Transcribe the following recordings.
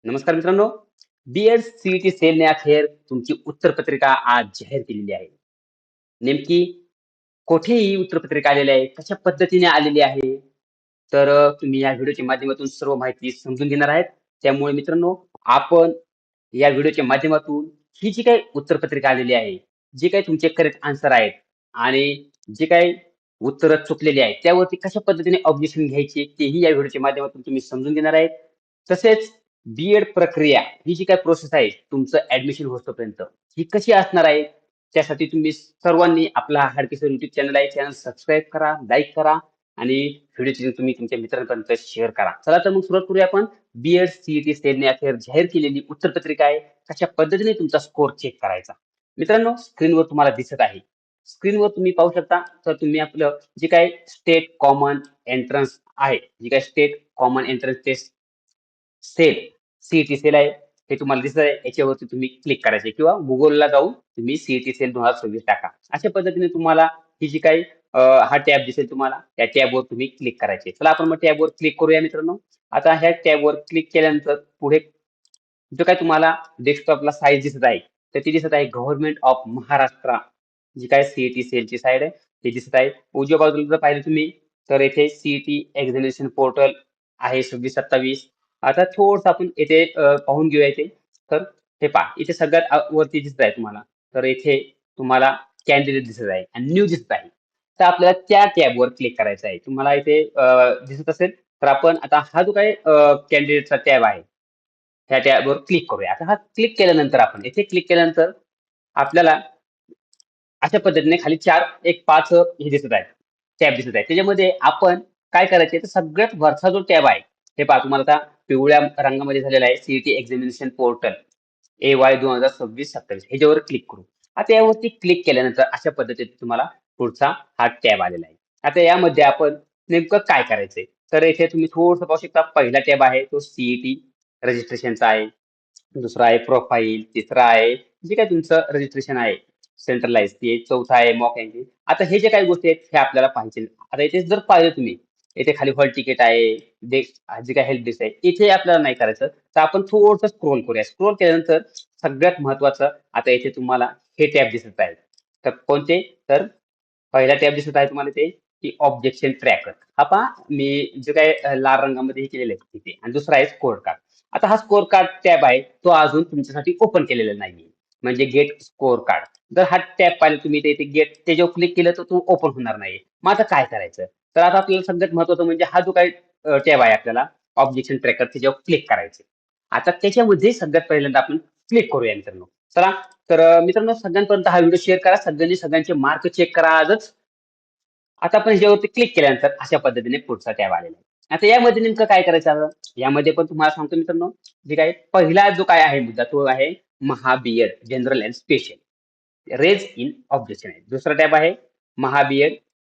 नमस्कार मित्रांनो. B Ed CET सेलने अखेर तुमची उत्तरपत्रिका आज जाहीर केलेली आहे. नेमकी कुठे ही उत्तरपत्रिका आलेली आहे? कशा पद्धतीने आलेली आहे? तर तुम्ही या व्हिडिओच्या माध्यमातून सर्व माहिती समजून घेणार आहेत. त्यामुळे मित्रांनो, आपण या व्हिडिओच्या माध्यमातून ही जी काही उत्तरपत्रिका आलेली आहे, जे काही तुमचे करेक्ट आन्सर आहेत आणि जे काही उत्तरं चुकलेली आहेत, त्यावरती कशा पद्धतीने ऑब्जेक्शन घ्यायचे तेही या व्हिडिओच्या माध्यमातून तुम्ही समजून घेणार आहेत. तसेच बी प्रक्रिया ही जी काही प्रोसेस आहे, तुमचं ॲडमिशन होईपर्यंत ही कशी असणार आहे? त्यासाठी तुम्ही सर्वांनी आपला हाडके सर यूट्यूब चॅनल आहे, चॅनल सबस्क्राईब करा, लाईक करा आणि व्हिडिओची लिंक तुम्ही तुमच्या मित्रांपर्यंत शेअर करा. चला तर मग सुरुवात करूया आपण. बी-एड सी-ई-टी सेलने अखेर जाहीर केलेली उत्तरपत्रिका आहे. कशा पद्धतीने तुमचा स्कोर चेक करायचा. मित्रांनो, स्क्रीनवर तुम्हाला दिसत आहे. स्क्रीनवर तुम्ही पाहू शकता, तर तुम्ही आपलं जे काही स्टेट कॉमन एंट्रन्स आहे, जी काही state common entrance test cell, C cell आहे. हे तुम्हाला दिसत आहे. याच्यावरती तुम्ही क्लिक करायचे किंवा Googleला जाऊन तुम्ही सी सेल 2026 टाका. अशा पद्धतीने तुम्हाला ही जी काही हा टॅब दिसेल तुम्हाला, त्या टॅबवर तुम्ही क्लिक करायचे. चला आपण मग टॅबवर क्लिक करूया मित्रांनो. आता ह्या टॅबवर क्लिक केल्यानंतर पुढे जो काही तुम्हाला डेस्कटॉपला साईज दिसत आहे, तर ती दिसत आहे गव्हर्नमेंट ऑफ महाराष्ट्र, जी काही सी सेलची साईड आहे, ती दिसत आहे. उजव्या बाजूला जर पाहिलं तुम्ही, तर येथे सी एक्झामिनेशन पोर्टल आहे 26-27. आता थोडंसं आपण येथे पाहून घेऊया इथे. तर हे पहा, इथे सगळ्यात वरती दिसत आहे तुम्हाला. तर इथे तुम्हाला कॅन्डिडेट दिसत आहे आणि न्यू दिसत आहे. तर आपल्याला त्या टॅबवर क्लिक करायचं आहे. तुम्हाला इथे दिसत असेल, तर आपण आता हा जो काही कॅन्डिडेटचा टॅब आहे, ह्या टॅबवर क्लिक करूया. आता हा क्लिक केल्यानंतर आपण येथे क्लिक केल्यानंतर आपल्याला अशा पद्धतीने खाली 4 एक 5 हे दिसत आहेत, टॅब दिसत आहेत. त्याच्यामध्ये आपण काय करायचे तर सगळ्यात वरचा जो टॅब आहे, हे पहा तुम्हाला आता पिवळ्या रंगामध्ये झालेला आहे सी एक्झामिनेशन पोर्टल ए-वाय 2026-27 ह्याच्यावर क्लिक करू. आता यावरती क्लिक केल्यानंतर अशा पद्धतीने तुम्हाला पुढचा हा टॅब आलेला आहे. आता यामध्ये आपण नेमकं काय करायचंय? तर इथे तुम्ही थोडंसं पाहू शकता पहिला टॅब आहे तो सी रजिस्ट्रेशनचा आहे. दुसरा आहे प्रोफाईल, तिसरा आहे जे काही तुमचं रजिस्ट्रेशन आहे सेंट्रलाइज ते चौथा आहे मॉक एंट्री. आता हे जे काही गोष्टी आहेत हे आपल्याला पाहिजे. आता इथे जर पाहिलं तुम्ही, इथे खाली हॉल तिकीट आहे, जे जे काही हेल्प डेस्क आहे, इथे आपल्याला नाही करायचं. तर आपण थोडंसं स्क्रोल करूया. स्क्रोल केल्यानंतर सगळ्यात महत्त्वाचं आता इथे तुम्हाला हे टॅब दिसत आहेत. तर कोणते? तर पहिला टॅब दिसत आहे तुम्हाला ते, की ऑब्जेक्शन ट्रॅकर. हा पहा मी जे काही लाल रंगामध्ये हे केलेलं आहे तिथे आणि दुसरा आहे स्कोर कार्ड. आता हा स्कोर कार्ड टॅब आहे, तो अजून तुमच्यासाठी ओपन केलेला नाहीये. म्हणजे गेट स्कोर कार्ड. जर हा टॅब पाहिला तुम्ही तर इथे गेट त्याच्यावर क्लिक केलं तर तो ओपन होणार नाही. मग आता काय करायचं? तर आता आपल्याला सगळ्यात महत्त्वाचं म्हणजे हा जो काही टॅब आहे आपल्याला ऑब्जेक्शन ट्रॅकर त्याच्यावर क्लिक करायचं. आता त्याच्यामध्ये सगळ्यात पहिल्यांदा आपण क्लिक करूया मित्रांनो. चला तर मित्रांनो सगळ्यांपर्यंत हा व्हिडिओ शेअर करा. सगळ्यांनी सगळ्यांचे मार्क चेक करा आजच. आता आपण ह्याच्यावरती क्लिक केल्यानंतर अशा पद्धतीने पुढचा टॅब आलेला आहे. आता यामध्ये नेमकं काय करायचं आता? यामध्ये पण तुम्हाला सांगतो मित्रांनो, जे काही पहिला जो काय आहे मुद्दा तो आहे Maha general and special. Raise in objection आहे. दुसरा टॅब आहे Maha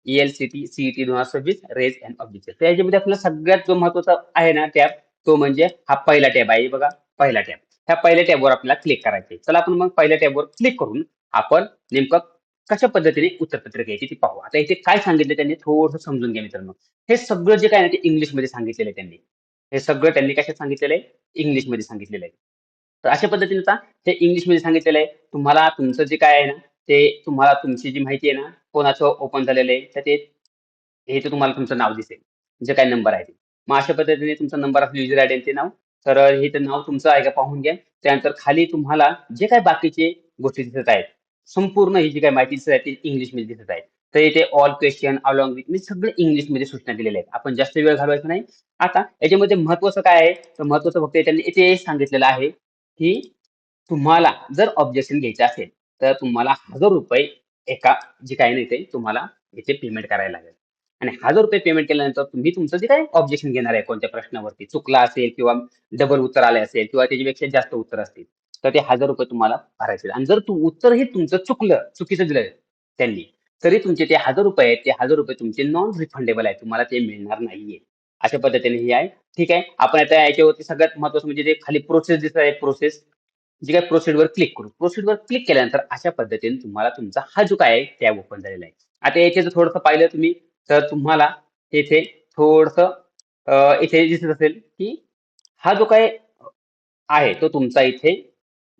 E L C T, C E T 2026 raise and objection. तर याच्यामध्ये आपल्याला सगळ्यात जो महत्त्वाचा आहे ना टॅब, तो म्हणजे हा पहिला टॅब आहे बघा, पहिला टॅब. ह्या पहिल्या टॅबवर आपल्याला क्लिक करायचं आहे. चला आपण मग पहिल्या टॅबवर क्लिक करून आपण नेमकं कशा पद्धतीने उत्तरपत्रिका घ्यायची ती पाहू. आता इथे काय सांगितलं त्यांनी थोडंसं समजून घ्या मित्रांनो. हे सगळं जे काय आहे ना ते इंग्लिशमध्ये सांगितलेलं आहे त्यांनी. हे सगळं त्यांनी कशात सांगितलेलं आहे? इंग्लिशमध्ये सांगितलेलं आहे. तर अशा पद्धतीने आता हे इंग्लिशमध्ये सांगितलेलं आहे. तुम्हाला तुमचं जे काय आहे ना, ते तुम्हाला तुमची जी माहिती आहे ना, कोणाचं ओपन झालेलं आहे, तर ते हे इथे तुम्हाला तुमचं नाव दिसेल. जे काही नंबर आहे ते. मग अशा पद्धतीने तुमचा नंबर असेल युजर आयडी आणि ते नाव. तर हे तर नाव तुमचं आहे का पाहून घ्या. त्यानंतर खाली तुम्हाला जे काही बाकीचे गोष्टी दिसत आहेत, संपूर्ण ही जी काही माहिती दिसत आहे ती इंग्लिशमध्ये दिसत आहे. तर इथे ऑल क्वेशन अलोंग विथ म्हणजे सगळे इंग्लिशमध्ये सूचना दिलेल्या आहेत. आपण जास्त वेळ घालवायचा नाही. आता याच्यामध्ये महत्त्वाचं काय आहे? तर महत्त्वाचं फक्त त्यांनी इथे सांगितलेलं आहे, की तुम्हाला जर ऑब्जेक्शन घ्यायचं असेल, तर तुम्हाला ₹1000 एका जे काही नाही ते तुम्हाला इथे पेमेंट करायला लागेल. आणि ₹1000 पेमेंट केल्यानंतर तुम्ही तुमचं जे काही ऑब्जेक्शन घेणार आहे कोणत्या प्रश्नावरती, चुकला असेल किंवा डबल उत्तर आले असेल किंवा त्याच्यापेक्षा जास्त उत्तर असतील, तर ते ₹1000 तुम्हाला भरायचे. आणि जर उत्तरही तुमचं चुकलं, चुकीचं दिलं त्यांनी, तरी तुमचे ते ₹1000 आहेत, ते ₹1000 तुमचे नॉन रिफंडेबल आहेत. तुम्हाला ते मिळणार नाहीये. अशा पद्धतीने हे आहे. ठीक आहे. आपण आता याच्यावरती सगळ्यात महत्त्वाचं म्हणजे ते खाली प्रोसेस दिसत आहे, प्रोसेस. जी काही प्रोसीडवर क्लिक करू. प्रोसीडवर क्लिक केल्यानंतर अशा पद्धतीने तुम्हाला तुमचा हा जो काय आहे टॅब ओपन झालेला आहे. आता याचे जर थोडंसं पाहिलं तुम्ही, तर तुम्हाला येथे थोडंसं इथे दिसत असेल, की हा जो काही आहे तो तुमचा इथे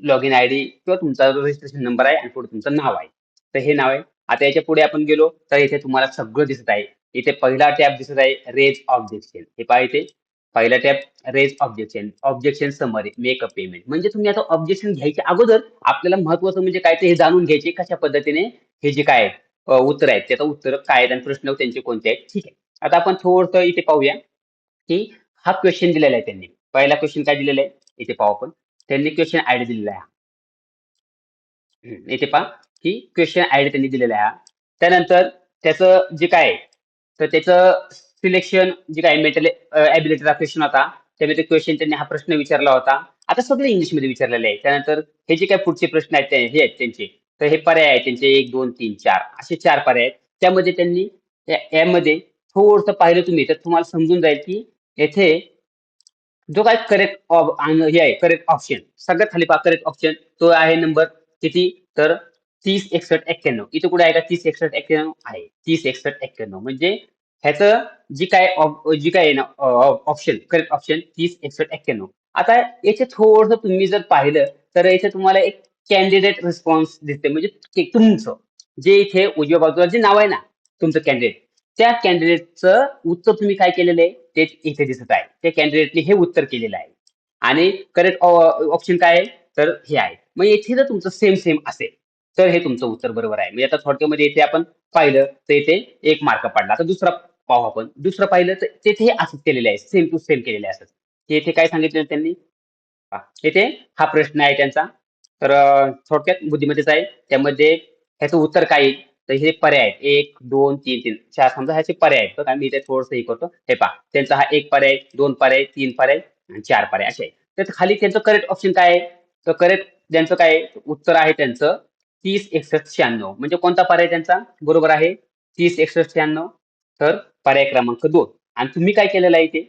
लॉगिन आयडी किंवा तुमचा रजिस्ट्रेशन नंबर आहे आणि पुढे तुमचं नाव आहे. तर हे नाव आहे. आता याच्या पुढे आपण गेलो तर इथे तुम्हाला सगळं दिसत आहे. इथे पहिला टॅब दिसत आहे रेज ऑब्जेक्शन. हे पहा इथे पहिला tab raise objection, objection summary, make a payment. म्हणजे तुम्ही आता ऑब्जेक्शन घ्यायच्या अगोदर आपल्याला महत्त्वाचं म्हणजे काय ते हे जाणून घ्यायचे कशा पद्धतीने हे जे काय आहे, उत्तर आहेत त्याचं उत्तर काय आहेत आणि प्रश्न त्यांचे कोणते आहेत. ठीक आहे. आता आपण थोडंसं इथे पाहूया, की हा क्वेश्चन दिलेला आहे त्यांनी. पहिला क्वेश्चन काय दिलेला आहे? इथे पाहू आपण. त्यांनी क्वेश्चन आयडी दिलेला आहे. इथे पहा, की क्वेश्चन आयडी त्यांनी दिलेला आहे. त्यानंतर त्याचं जे काय आहे, तर त्याचं सिलेक्शन जे काही मेंटल एबिलिटीचा क्वेश्चन होता. त्यामध्ये क्वेश्चन त्यांनी हा प्रश्न विचारला होता. आता सगळे इंग्लिशमध्ये विचारलेले आहे. त्यानंतर हे जे काही पुढचे प्रश्न आहेत हे आहेत त्यांचे. तर हे पर्याय आहेत त्यांचे 1, 2, 3, 4 असे 4 पर्याय आहेत. त्यामध्ये त्यांनी यामध्ये थोडंसं पाहिलं तुम्ही तर तुम्हाला समजून जाईल, की येथे जो काही करेक्ट हे आहे करेक्ट ऑप्शन सगळ्यात खाली पहा करेक्ट ऑप्शन तो आहे नंबर किती तर 30 61 91 इथे कुठे आहे का 30 61 91 आहे 30 61 91 म्हणजे ह्याचं जी काय आहे ना ऑप्शन करेक्ट ऑप्शन 30 61 91 आता याचे थोडंसं तुम्ही जर पाहिलं तर इथे तुम्हाला एक कॅन्डिडेट रिस्पॉन्स दिसते म्हणजे तुमचं जे इथे उजव्या बाजूला जे नाव आहे ना तुमचं कॅन्डिडेट त्या कॅन्डिडेटचं उत्तर तुम्ही काय केलेलं आहे ते इथे दिसत आहे. त्या कॅन्डिडेटने हे उत्तर केलेलं आहे. आणि करेक्ट ऑप्शन काय आहे? तर हे आहे. मग येथे जर तुमचं सेम सेम असेल, तर हे तुमचं उत्तर बरोबर आहे. म्हणजे आता थोडक्यामध्ये इथे आपण पाहिलं तर इथे 1 मार्क पडला. आता दुसरा पाहू आपण. दुसरं पाहिलं तर तिथे हे असंच केलेलं आहे. सेम टू सेम केलेलं आहे असंच. इथे काय सांगितलेलं त्यांनी? पहा, इथे हा प्रश्न आहे त्यांचा. तर थोडक्यात बुद्धिमत्तेचा आहे. त्यामध्ये ह्याचं उत्तर काय येईल? तर हे पर्याय आहेत. 1, 2, 3, 3, 4 समजा ह्याचे पर्याय आहेत. बघा मी इथे थोडंसं हे करतो. हे पहा त्यांचा हा 1 पर्याय, 2 पर्याय, 3 पर्याय आणि 4 पर्याय असे आहेत. तर खाली त्यांचं करेक्ट ऑप्शन काय आहे? तर करेक्ट ज्यांचं काय आहे? उत्तर आहे त्यांचं 30, 61, 96 म्हणजे कोणता पर्याय त्यांचा बरोबर आहे? 30, 61, 96 तर पर्याय क्रमांक 2 आणि तुम्ही काय केलेलं आहे इथे?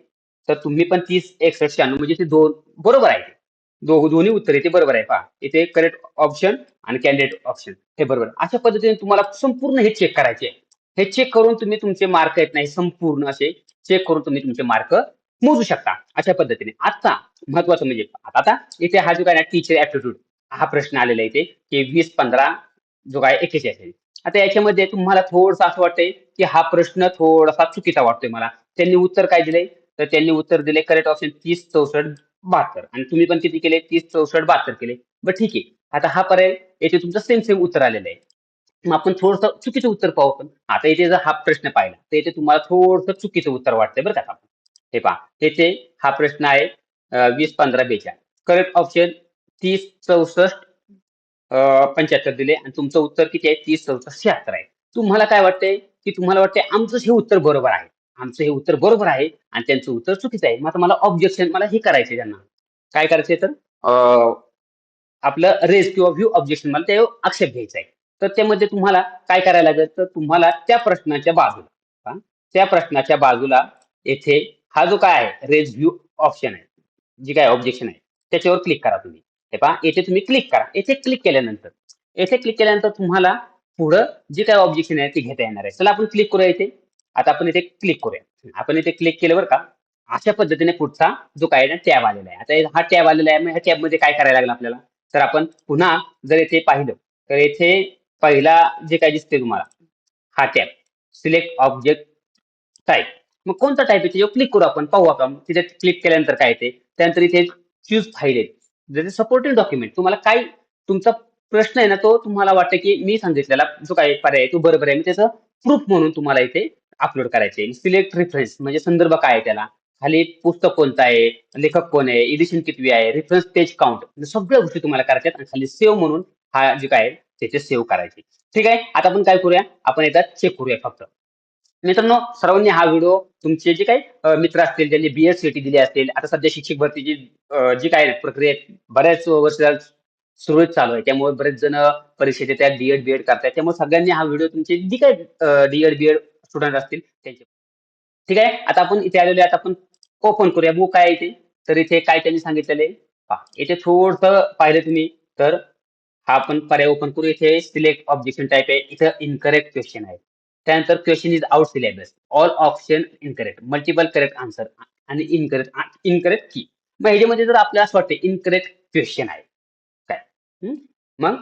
तर तुम्ही पण 30, 61, 96 म्हणजे ते 2 बरोबर आहे. दोन्ही उत्तर इथे बरोबर आहे पहा. इथे करेक्ट ऑप्शन आणि कॅन्डिडेट ऑप्शन हे बरोबर. अशा पद्धतीने तुम्हाला संपूर्ण हे चेक करायचे आहे. हे चेक करून तुम्ही तुमचे मार्क आहेत नाही संपूर्ण असे चेक करून तुम्ही तुमचे मार्क मोजू शकता. अशा पद्धतीने. आता महत्वाचं म्हणजे आता इथे हा जो काय ना टीचर ॲप्टिट्यूड हा प्रश्न आलेला आहे इथे, की 20-15 जो काय 41 आता याच्यामध्ये तुम्हाला थोडंसं असं वाटतंय, की हा प्रश्न थोडासा चुकीचा वाटतोय मला. त्यांनी उत्तर काय दिलंय? तर त्यांनी उत्तर दिले करेक्ट ऑप्शन 30, 64, 72 आणि तुम्ही पण किती केले? 30, 64, 72 केले. बरं ठीक आहे. आता हा पर्याय याचे तुमचं सेम सेम उत्तर आलेलं आहे. मग आपण थोडंसं चुकीचं उत्तर पाहू आपण. आता इथे जर हा प्रश्न पाहिला, तर इथे तुम्हाला थोडंसं चुकीचं उत्तर वाटतंय बरं का. हे पहा, येथे हा प्रश्न आहे 20, 15, 42. करेक्ट ऑप्शन 30, 64 75 दिले आणि तुमचं उत्तर किती आहे? 30, 64, 76 आहे. तुम्हाला काय वाटतंय, की तुम्हाला वाटतंय आमचंच हे उत्तर बरोबर आहे. आमचं हे उत्तर बरोबर आहे आणि त्यांचं उत्तर चुकीचं आहे. मग आता मला ऑब्जेक्शन मला हे करायचंय त्यांना. काय करायचंय तर आपलं रेज किंवा व्ह्यू ऑब्जेक्शन मला ते आक्षेप घ्यायचा आहे. तर त्यामध्ये तुम्हाला काय करायला लागेल, तर तुम्हाला त्या प्रश्नाच्या बाजूला हां, त्या प्रश्नाच्या बाजूला येथे हा जो काय आहे रेज व्ह्यू ऑप्शन आहे, जी काय ऑब्जेक्शन आहे, त्याच्यावर क्लिक करा तुम्ही. हे पहा येथे तुम्ही क्लिक करा. येथे क्लिक केल्यानंतर तुम्हाला पुढं जे काही ऑब्जेक्शन आहे ते घेता येणार आहे. चला आपण क्लिक करूया इथे. आता आपण इथे क्लिक करूया. आपण इथे क्लिक केलं बरं का. अशा पद्धतीने पुढचा जो काही आहे ना टॅब आलेला आहे. आता हा टॅब आलेला आहे. मग ह्या टॅबमध्ये काय करायला लागेल आपल्याला? तर आपण पुन्हा जर येथे पाहिलं, तर येथे पहिला जे काही दिसतंय तुम्हाला, हा टॅब सिलेक्ट ऑब्जेक्ट टाइप. मग कोणता टाइप आहे त्याच्यावर क्लिक करू आपण, पाहू आपण. तिथे क्लिक केल्यानंतर काय येते? त्यानंतर इथे चूज फाईल आहे. जसे सपोर्टिंग डॉक्युमेंट तुम्हाला काय तुमचा प्रश्न आहे ना, तो तुम्हाला वाटतं की मी सांगितलेला जो काही पर्याय आहे तो बरोबर आहे. मी त्याचं प्रूफ म्हणून तुम्हाला इथे अपलोड करायचे आहे. सिलेक्ट रेफरन्स म्हणजे संदर्भ काय आहे त्याला? खाली पुस्तक कोणतं आहे? लेखक कोण आहे? एडिशन कितवी आहे? रेफरन्स पेज काउंट सगळ्या गोष्टी तुम्हाला करायच्या आहेत आणि खाली सेव्ह म्हणून हा जे काय आहे त्याचे सेव्ह करायचे. ठीक आहे. आता आपण काय करूया? आपण एकदा चेक करूया फक्त. मित्रांनो, सर्वांनी हा व्हिडिओ तुमचे जे काही मित्र असतील, ज्यांनी बी-एड सी-ई-टी दिली असेल, आता सध्या शिक्षक भरतीची जी काही प्रक्रिया आहे, बऱ्याच वर्ष सुरळीत चालू आहे. त्यामुळे बरेच जण परीक्षा देतात, डी-एड, बी-एड करतायत. त्यामुळे सगळ्यांनी हा व्हिडिओ तुमचे जी काही डी-एड, बी-एड स्टुडंट असतील त्यांचे. ठीक आहे. आता आपण इथे आलेलो आहे. आता आपण ओपन करूया. बुक काय आहे इथे? तर इथे काय त्यांनी सांगितलेलं आहे? पहा, इथे थोडंसं पाहिलं तुम्ही तर हा आपण पर्याय ओपन करू. इथे सिलेक्ट ऑब्जेक्शन टाइप आहे. इथं इनकरेक्ट क्वेश्चन आहे. त्यानंतर question is out syllabus. All option incorrect. Multiple correct answer आणि इनकरेक्ट की. मग ह्याच्यामध्ये जर आपल्याला असं वाटतं इनकरेक्ट क्वेश्चन आहे काय, मग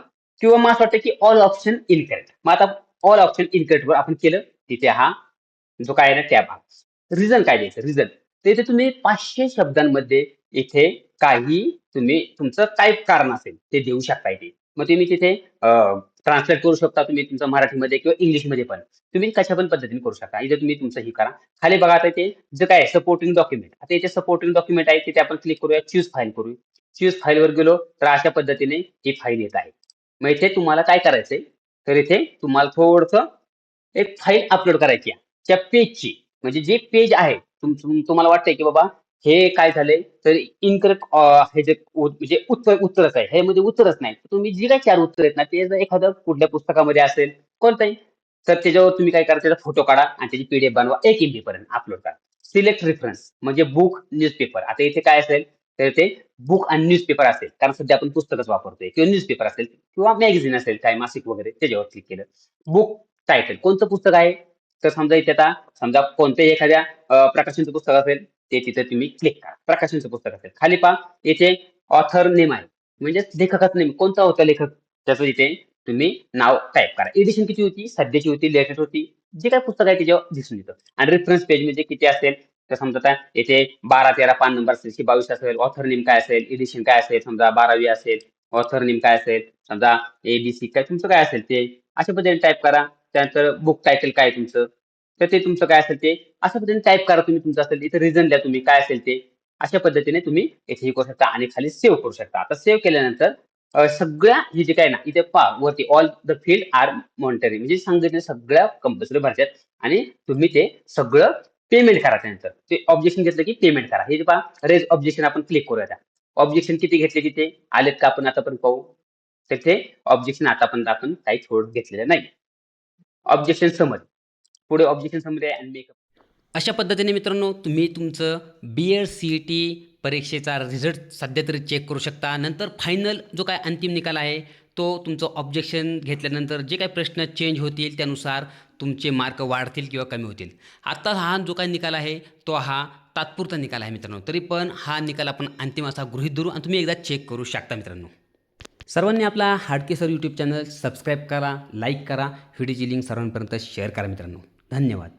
किंवा मग असं वाटतं की ऑल ऑप्शन इनकरेक्ट, मग आता ऑल ऑप्शन इनकरेक्ट वर आपण केलं, तिथे हा जो काय आहे ना टॅब, हा रिझन काय द्यायचं, रिझन तर इथे तुम्ही 500 शब्दांमध्ये इथे काही तुम्ही तुमचं काय कारण असेल ते देऊ शकता इथे. मग तुम्ही तिथे ट्रान्सलेट करू शकता तुम्ही तुमचं मराठीमध्ये किंवा इंग्लिशमध्ये पण. तुम्ही कशा पण पद्धतीने करू शकता. इथे तुम्ही तुमचं हे करा. खाली बघा आता इथे जे काय सपोर्टिंग डॉक्युमेंट. आता इथे सपोर्टिंग डॉक्युमेंट आहे तिथे आपण क्लिक करूया. चूज फाइल करू. चूज फाइलवर गेलो तर अशा पद्धतीने ही फाईल येत आहे. मग इथे तुम्हाला काय करायचंय, तर इथे तुम्हाला थोडंसं एक फाईल अपलोड करायची आहे. त्या पेजची म्हणजे जे पेज आहे तुम्हाला वाटतंय की बाबा हे काय झालंय तर इनकरेक्ट हे जे म्हणजे उत्तरच आहे. ह्यामध्ये उत्तरच नाही. तुम्ही जी काही 4 उत्तर आहेत ना, ते जर एखादं कुठल्या पुस्तकामध्ये असेल, कोणतंही, तर त्याच्यावर तुम्ही काय करा, त्याचा फोटो काढा आणि त्याची पीडीएफ बनवा. 1 एमबी पर्यंत अपलोड करा. सिलेक्ट रेफरन्स म्हणजे बुक, न्यूजपेपर. आता इथे काय असेल, तर ते बुक आणि न्यूजपेपर असेल. कारण सध्या आपण पुस्तकच वापरतोय किंवा न्यूजपेपर असेल किंवा मॅगझिन असेल, काय मासिक वगैरे त्याच्यावर क्लिक केलं. बुक टायटल कोणतं पुस्तक आहे, तर समजा इथे आता समजा कोणत्याही एखाद्या प्रकाशनचं पुस्तक असेल, ते तिथे तुम्ही क्लिक करा. प्रकाशनचं पुस्तक असेल. खाली पहा येथे ऑथर नेम आहे. म्हणजे लेखकाचं नेम कोणता होता लेखक, त्याचं इथे तुम्ही नाव टाइप करा. एडिशन किती होती, सध्याची होती, लेटेस्ट होती, जे काही पुस्तक आहे त्याच्यावर दिसून येतं. आणि रेफरन्स पेज म्हणजे किती असेल, तर समजा आता येथे 12, 13 पान नंबर असेल, 22 असेल, ऑथर नेम काय असेल, एडिशन काय असेल, समजा 12वी असेल, ऑथर नेम काय असेल, समजा एबीसी काय तुमचं काय असेल ते अशा पद्धतीने टाइप करा. त्यानंतर बुक टायटल काय आहे तुमचं, तर ते तुमचं काय असेल ते अशा पद्धतीने टाइप करा तुम्ही तुमचं असेल. इथे रिझन द्या तुम्ही काय असेल ते. अशा पद्धतीने तुम्ही इथे हे करू शकता आणि खाली सेव्ह करू शकता. आता सेव्ह केल्यानंतर सगळ्या हे जे काय ना इथे पहा वरती all the field are monitoring म्हणजे सांगितले सगळ्या कंपल्सरी भरतात आणि तुम्ही ते सगळं पेमेंट करा त्यानंतर. ते ऑब्जेक्शन घेतलं की पेमेंट करा. हे जे पहा रेज ऑब्जेक्शन आपण क्लिक करूया त्या. ऑब्जेक्शन किती घेतले तिथे आलेत का आपण आतापर्यंत पाहू. तिथे ऑब्जेक्शन आतापर्यंत आपण काही थोडं घेतलेलं नाही. Objection summary. पुढे ऑब्जेक्शन समरी आहे आणि मेकअप. अशा पद्धतीने मित्रांनो तुम्ही तुमचं बी-एड सी-ई-टी परीक्षेचा रिझल्ट सध्या तरी चेक करू शकता. नंतर फायनल जो काय अंतिम निकाल आहे तो तुमचं ऑब्जेक्शन घेतल्यानंतर जे काही प्रश्न चेंज होतील त्यानुसार तुमचे मार्क वाढतील किंवा कमी होतील. आता हा जो काही निकाल आहे तो हा तात्पुरता निकाल आहे मित्रांनो. तरी पण हा निकाल आपण अंतिम असा गृहीत धरू आणि तुम्ही एकदा चेक करू शकता मित्रांनो. सर्वांनी आपला हाडके सर यूट्यूब चॅनल सबस्क्राईब करा, लाईक करा, व्हिडिओची लिंक सर्वांपर्यंत शेअर करा मित्रांनो. धन्यवाद.